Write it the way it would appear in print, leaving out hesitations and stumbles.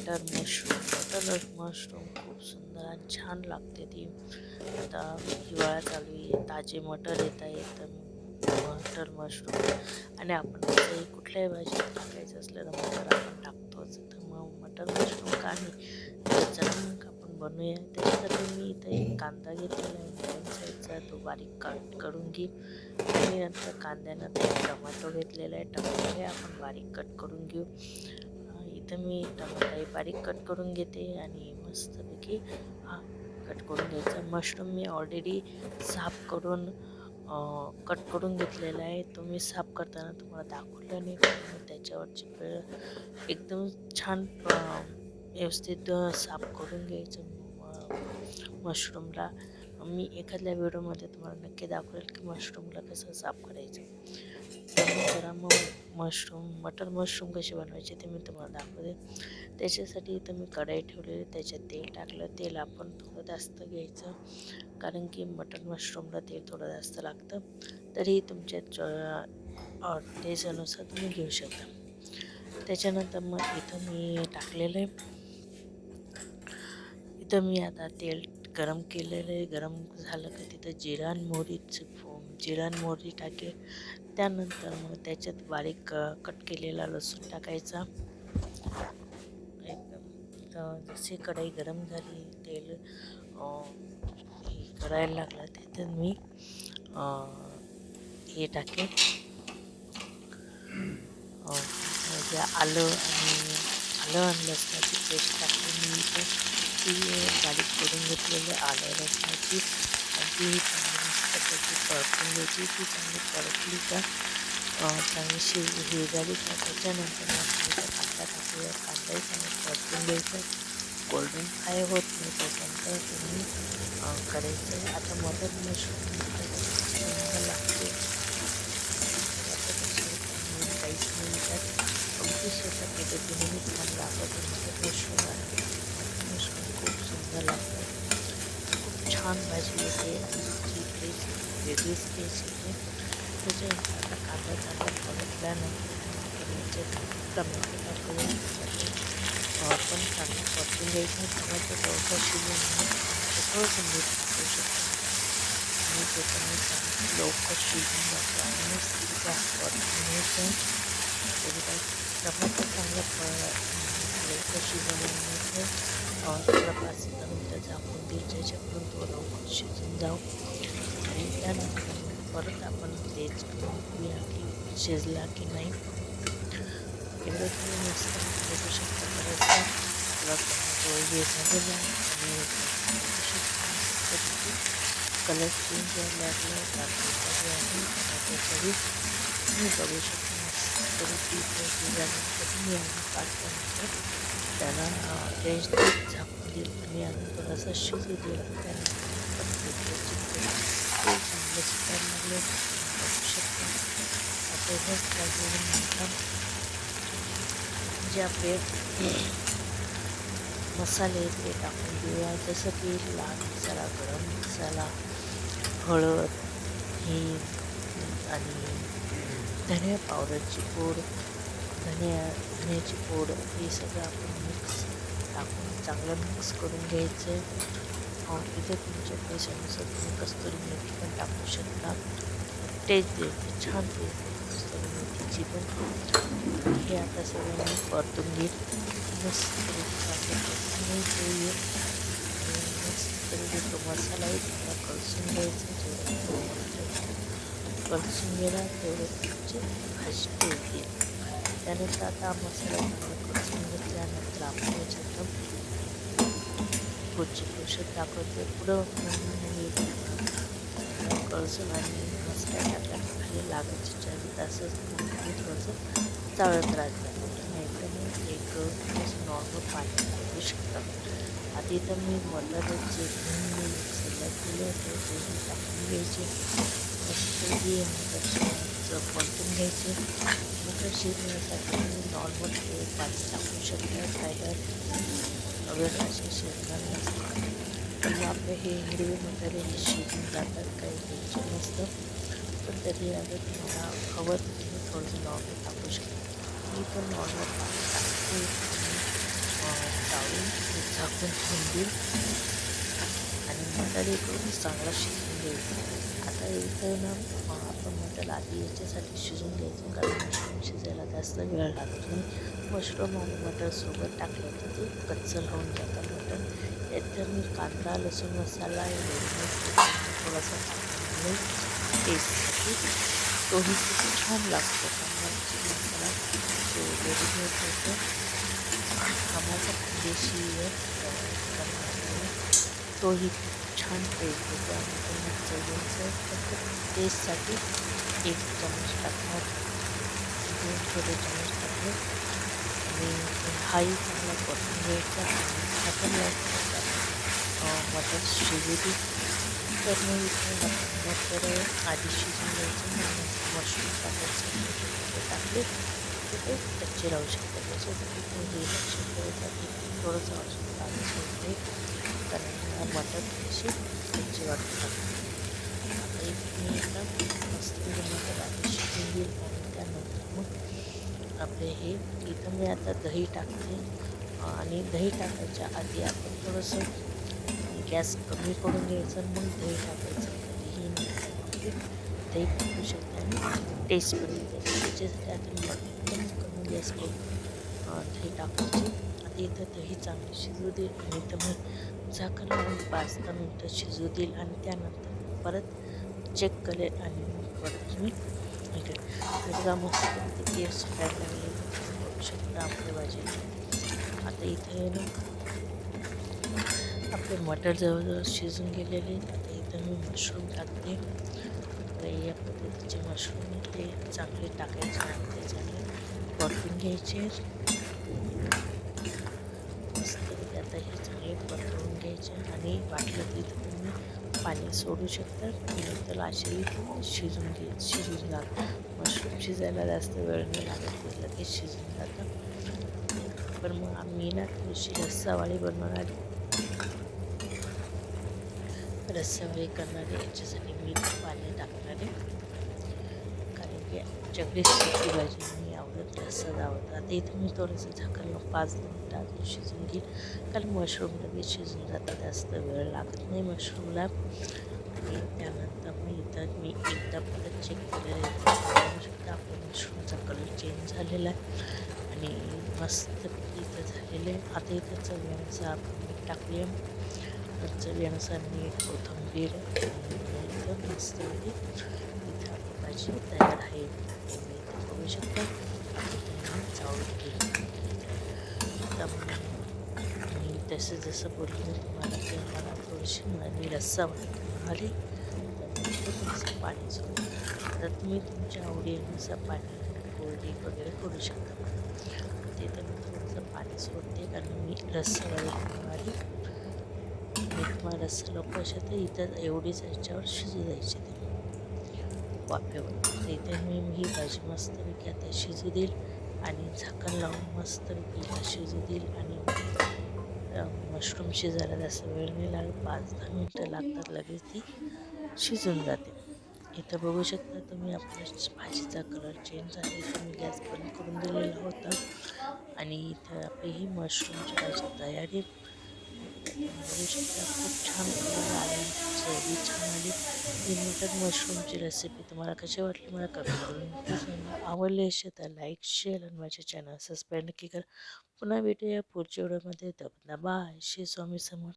मटर mushroom खूप सुंदर आणि छान लागते ती. आता हिवाळा चालू आहे, ताजे मटर येत आहेत, तर मटर मशरूम आणि आपण कसंही कुठल्याही भाजीत टाकायचं असलं तर मटर आपण टाकतोच. तर मग मटर मशरूम का नाही, तर चला मग आपण बनवूया. त्याच्यासाठी मी इथं एक कांदा घेतलेला आहे मीडियम साईजचा, तो बारीक कट करून घेऊ आणि नंतर कांद्यानंतर एक टोमॅटो घेतलेला आहे, टोमॅटो हे आपण बारीक कट करून घेऊ. इथं मी टमाटाही बारीक कट करून घेते आणि मस्तपैकी हा कट करून घ्यायचा. मशरूम मी ऑलरेडी साफ करून कट करून घेतलेला आहे. तो मी साफ करताना तुम्हाला दाखवलं नाही, पण त्याच्यावरची एकदम छान व्यवस्थित साफ करून घ्यायचं मशरूमला. मी एखाद्या व्हिडिओमध्ये तुम्हाला नक्की दाखवेल की मशरूमला कसं साफ करायचं. तर मग जरा मग मटर मशरूम कसे बनवायचे ते मी तुम्हाला दाखवते. त्याच्यासाठी इथं मी कढई ठेवलेली, त्याच्यात तेल टाकलं. तेल आपण थोडं जास्त घ्यायचं, कारण की मटर मशरूमला तेल थोडं जास्त लागतं. तरी तुमच्या टेस्टनुसार तुम्ही घेऊ शकता. त्याच्यानंतर मग इथं मी टाकलेलं आहे, इथं मी आता तेल गरम केलेलं आहे. गरम झालं का तिथं जिरा आणि मोहरी टाकेल. त्यानंतर मग त्याच्यात बारीक कट केलेला लसूण टाकायचा. एकदम जशी कढई गरम झाली, तेल करायला लागला, त्याच्यात मी हे टाकेल म्हणजे आलं आणि लसणाची पेस्ट टाकली मी इथे. ती बारीक करून घेतलेली आलं लसणाची, आणि ती चांगली मस्तपैकी परतून घ्यायची. ती चांगली परतली का चांगलीशी हे झाली का त्याच्यानंतर आपण इथं कांदा टाकूया. कांदाही चांगला परतून घ्यायचा, गोल्डन फ्राय होत नाही तोपर्यंत तुम्ही करायचं. आता मटर मशरूम सुंदर लागते, काहीच नाही त्यात अगदी सोप्या पद्धतीने मी तुम्हाला दाखवते. मटर मशरूम खूप सुंदर लागतं, खूप छान भाजी येते आणि ती टेस्ट वेगळीच टेस्ट येते. त्याच्यानंतर आता कांदा चांगला परतल्यानंतर आपण याच्यात टमॅटो टाकूया. पण चांगला परतून घ्यायचा. टमॅटो थोडासा शिजून थोडंसं मीठ टाकू शकतो आणि त्याच्यामुळे लवकर शिजून जातो आणि मस्त परतून घ्यायचं. टमाटर चांगला लवकर शिजवल्यानंतर थोडा 5-10 मिनटं झाकून द्यायचे, ज्याच्याकडून तो लवकर शिजून जाऊ. आणि त्यानंतर परत आपण टेस्ट करून बघूया की शिजला की नाही. एवढं तुम्ही मस्त बघू शकता. करायचा थोडा टोमॅटो हे झालेला आणि बघू शकता मस्तपैकी कलर चेंज व्हायला लागला. टाकलेला आहे टोमॅटोचाही तुम्ही बघू शकता. मस्तपैकी झाल्यानंतर तुम्ही अजून 5-10 मिनटं त्याला रेस्ट झाकून देईल तुम्ही, अजून थोडासा शिजू दिला. त्यानंतर आपण तेल चांगलं सुटायला लागले बघू शकता. आता मस्त लागल्यानंतर जे आपले मसाले ते टाकून देऊया, जसं की लाल मसाला, गरम मसाला, हळद, हिंग आणि धनिया पावडरची पूड, धन्याची पूड, हे सगळं आपण टाकून चांगलं मिक्स करून घ्यायचं. इथे तुमच्या पैशानुसार तुम्ही कस्तुरी मेथी पण टाकू शकता, टेस्ट देते, छान टेस्ट देते कस्तुरी मेथीची पण. हे आता सगळं मी परतून घेईल. मस्त परतून घ्यायचं आणि मस्त तो मसालाही चांगला कलसून घ्यायचा. जेवढं कलसून गेला तेवढं तुमची भाजी टेस्ट येईल. त्यानंतर आता मसाला चांगला कलसून घेतल्यानंतर आपण याच्यात पुढची प्रोसेस दाखवते. पुढं कलसून आणि मसाला टाकल्यानंतर खाली लागायची चावी तासच तुम्ही थोडंसं चाळत राहायचं, नाहीतर मग एक थोडंसं नॉर्मल पाणी टाकू शकता. आधी तर मी मटर जे मी मिक्सरला केले होते ते टाकून घ्यायचे. मस्त मटर परतून घ्यायचे. मटर शिजण्यासाठी तुम्ही नॉर्मल पाणी टाकू शकता. काय अगर असे शिजणार नसते तर मग आपले हे हिरवे मटारे हे शिजून जातात, काही टेन्शन नसतं. पण तरी अगर तुम्हाला हवं तर तुम्ही थोडंसं नॉर्मल टाकू शकता. मी पण नॉर्मल पाणी टाकते आणि काढून झाकून ठेवून देईल आणि मटार इकडून चांगला शिजून घ्यायचा. आता इथं ना आपण मटार आधी याच्यासाठी शिजून घ्यायचं, कारण मशरूम शिजायला जास्त वेळ लागत नाही. मशरूम आणि मटार सोबत टाकलं तर ते कच्चं राहून जातं मटण. यात जर मी कांदा लसूण मसाला थोडासा टाकल्यामुळे टेस्टसाठी तोही खूप छान लागतो. कांदा लसूण मसाला जो रेडीमेड होतो आम्हाला देशी करण्यामुळे तोही खूप छान टेस्ट देतो. आणि त्यांना चवीचं फक्त टेस्टसाठी 1 चमच टाकणार, 2 छोटे चमच टाकले आणि हाही चांगला परतून घ्यायचा आणि झाकण लावून मटण शिजू दे. तर मग इथं मटर आधी शिजून घ्यायचं, मग मशरूम टाकायचं, छोटे छोटे टाकले तर ते कच्चे राहू शकतात. त्याच्यासाठी हे लक्ष ठेवायचं की थोडंसं अजून पाणी सोडते, कारण मटर थोडीशी कच्ची वाटू लागते. आता इथे मी आता मस्त मटर आधी शिजून घेईल आणि त्यानंतर मग आपले हे इथं मी आता दही टाकते. आणि दही टाकायच्या आधी आपण थोडंसं गॅस कमी करून घ्यायचं आणि मग दही टाकायचं. कधीही नाही दही फुटू शकते आणि टेस्ट पण येते. त्याच्यासाठी आता मी एकदम कमी गॅस करून दही टाकायची. आता इथं दही चांगली शिजू देईल आणि इथं मी झाकण लावून 5-10 मिनटं शिजू देईल आणि त्यानंतर परत चेक करेल आणि मग परत मी इकडे बघा मस्त तेल सुटायला लागलेलं तुम्ही बघू शकता आपल्या भाजीला. आता इथे ना आपले मटर जवळजवळ शिजून गेलेले. आता इथं मी मशरूम टाकते. तर या पद्धतीचे मशरूम ते चांगले टाकायचे आणि ते चांगले परतून घ्यायचे. मस्तपैकी आता हे चांगले परतवून घ्यायचे आणि वाटलं तर इथं तुम्ही पाणी सोडू शकता. आणि त्याला असेही शिजून जातं. मशरूम शिजायला जास्त वेळ नाही लागत, ते लगेच शिजून जातं. पण मग आम्ही ना थोडीशी रस्सावाळी बनवणार रस्सावाळी करणारे याच्यासाठी मी पाणी टाकणार आहे, कारण की आमच्याकडे सुकी भाजी नाही आवडत, रस्साच आवडतं. आता इथं मी थोडंसं झाकण लावून 5-10 मिनटं अजून शिजून घेईल, कारण मशरूम लगेच शिजून जातं, जास्त वेळ लागत नाही मशरूमला. आणि त्यानंतर मग इथं मी एकदा परत चेक केलेलं आहे. बघू शकता आपल्या मशरूमचा कलर चेंज झालेला आहे आणि मस्तपैकी इथं झालेलं आहे. आता इथं चवीनुसार आपण मीठ टाकूया. चवीनुसार मीठ, कोथिंबीर आणि मग इथं मस्तपैकी इथं आपली भाजी तयार आहे. ते मी इथं बघू शकता. इथं मी चाळून घेईल. आता मी जसं बोलले मी तुम्हाला की मला थोडीशी मी रस्सावाळी करणार आहे, तर मी इथं थोडंसं पाणी सोडते. आता तुम्ही तुमच्या आवडीनुसार पाणी कोरडी वगैरे करू शकता. आता इथं मी थोडंसं पाणी सोडते, कारण मी रस्सावाळी बनवणार आहे. आणि तुम्हाला रस्सा नको असेल तर इथं एवढीच याच्यावर शिजू द्यायची ते वाफेवर. तर इथे मी ही भाजी मस्तपैकी आता शिजू देईल आणि झाकण लावून मस्तपैकी हिला शिजू देईल. आणि मशरूम शिजायला जास्त वेळ नाही लागत, 5-10 मिनटं लागतात, लगेच ती शिजून जाते. इथं बघू शकता तुम्ही आपल्या भाजीचा कलर चेंज झाला. इथं मी गॅस बंद करून दिलेला होता आणि इथं आपली ही मशरूमची भाजी तयारी. इथं तुम्ही बघू शकता खूप छान कलर आला आणि चवही छान आली. लिमिटेड मशरूमची रेसिपी तुम्हाला कशी वाटली मला कमेंट करून नक्की सांगा. आवडले असेल तर लाईक शेअर आणि माझ्या चॅनल सबस्क्राईब नक्की करा. पुन्हा भेटूया पुढच्या व्हिडिओमध्ये. बाय. श्री स्वामी समर्थ.